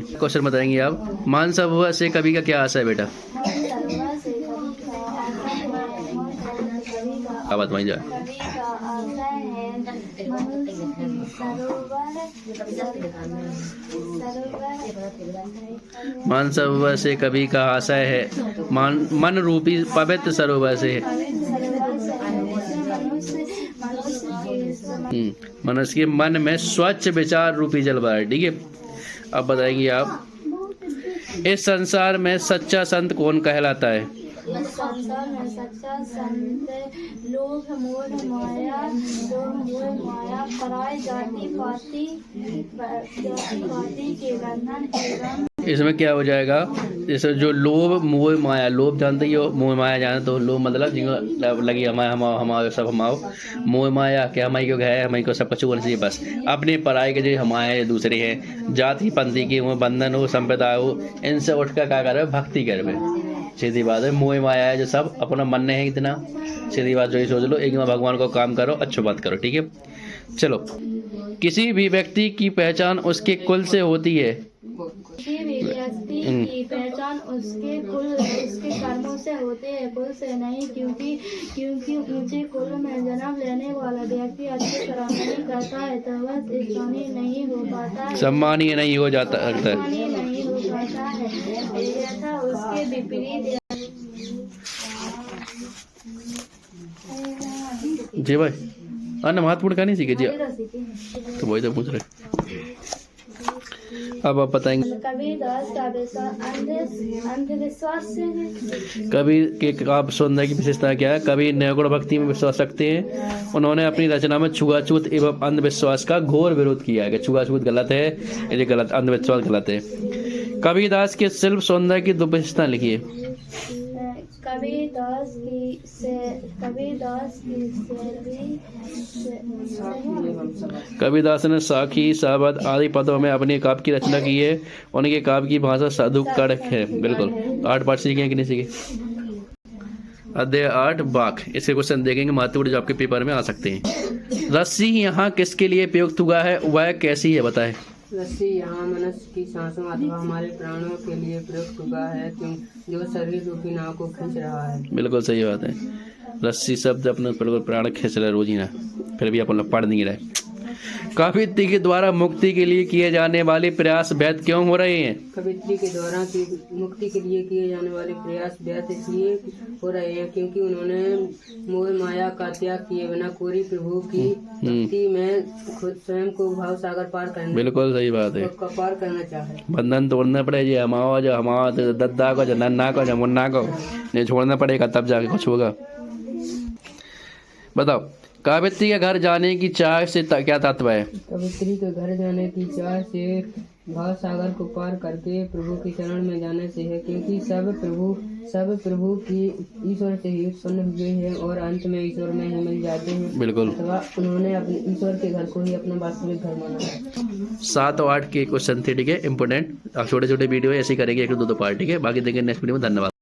Question बताएंगे आप। मान सरोवर से कवि का क्या आशा है बेटा? क्या बात वहीं जाए। मान सरोवर से कवि का आशय है, मन रूपी पवित्र सरोवर से है। मनुष्य के मन में स्वच्छ विचार रूपी जल भरा है। ठीक है, अब बताएंगे आप, इस संसार में सच्चा संत कौन कहलाता है? इस संसार में सच्चा संत लोभ मोह माया पराय जाति पाति के बंधन एवं। इसमें क्या हो जाएगा, जैसे जो लोभ मोह माया, लोभ जानते ही हो, मोह माया जाने तो लोभ मतलब जिनको लगी हमारे सब हमाओ, मोह माया क्या हमारी को है, हमारी को सब कुछ होना चाहिए, बस अपने पराई के जो हमारे दूसरे हैं, जाति पंथी की वो बंधन हो संप्रदाय हो, इनसे उठकर क्या कर भक्ति करवे। सीधी बात है, मोह माया है जो सब अपना मन नहीं है इतना, सीधी बात जो ही सोच लो, एक बार भगवान को काम करो, अच्छी बात करो। ठीक है, चलो, किसी भी व्यक्ति की पहचान उसके कुल से होती है। किसी भी व्यक्ति की पहचान उसके कर्मों से होते हैं, कुल से नहीं, क्योंकि ऊंचे कुल में जन्म लेने वाला व्यक्ति अच्छी तरह नहीं करता है तो वह स्थानीय नहीं हो पाता है, सम्मानीय नहीं हो जाता है, नहीं हो पाता है। यथा उसके विपरीत। जी भाई, अन्य महत्वपूर्ण का नहीं सीखे जी, तो वही तो पूछ रहे। अब आप बताएंगे कबीरदास का अंधविश्वास से है। कबीर के काव्य सौंदर्य की विशेषता क्या है? कबीर निर्गुण भक्ति में विश्वास रखते हैं। उन्होंने अपनी रचना में छुआछूत एवं अंधविश्वास का घोर विरोध किया है कि छुआछूत गलत है, ये गलत, अंधविश्वास गलत है। कबीरदास के शिल्प सौंदर्य की दो विशेषता लिखिए। कबीरदास ने साखी सावध आदि पदों में अपने काव्य की रचना की है। उनके काव्य की भाषा साधु कड़क है। बिल्कुल, 8 पाठ सीखे कि नहीं सीखे? अध्याय 8 बाक, इसके क्वेश्चन देखेंगे, महत्वपूर्ण जो आपके पेपर में आ सकते हैं। रस्सी यहाँ किसके लिए प्रयुक्त हुआ है, वह कैसी है बताएं? रस्सी यहाँ मनुष्य की सांसों अथवा हमारे प्राणों के लिए प्रयुक्त हुआ है, जो शरीर रूपी नाव को खींच रहा है। बिल्कुल सही बात है, रस्सी शब्द अपने बिल्कुल प्राण खींच रहे रोज ही ना, फिर भी अपन लोग पढ़ नहीं रहे। कवियत्री के द्वारा मुक्ति के लिए किए जाने वाले प्रयास व्यर्थ क्यों हो रहे हैं? कवियत्री के द्वारा मुक्ति के लिए किए जाने वाले प्रयास व्यर्थ इसलिए हो रहे हैं क्योंकि उन्होंने मोह माया का त्याग किए बिना कोरी प्रभु की भक्ति में खुद स्वयं को भाव सागर पार करना। बिल्कुल सही बात है, पार करना चाहे, बंधन तोड़ना पड़े जी, हमारा दद्दा को, जो नन्ना को, जो मुन्ना को नहीं छोड़ना पड़ेगा, तब जाके कुछ होगा। बताओ, कवियत्री के घर जाने की चाह से क्या तात्पर्य है? कवियत्री के घर जाने की चाह से भाव सागर को पार करके प्रभु की शरण में जाने से है, क्योंकि सब प्रभु की ईश्वर से ही उत्पन्न हुए हैं और अंत में ईश्वर में ही मिल जाते हैं। बिल्कुल, उन्होंने अपने ईश्वर के घर को ही अपना वास्तविक घर माना है। 7 और 8 के क्वेश्चन थे, ठीक है, इंपोर्टेंट। आप छोटे छोटे वीडियो ऐसे करेंगे, 1-2 पार्ट, ठीक है, बाकी देखेंगे नेक्स्ट वीडियो में। धन्यवाद।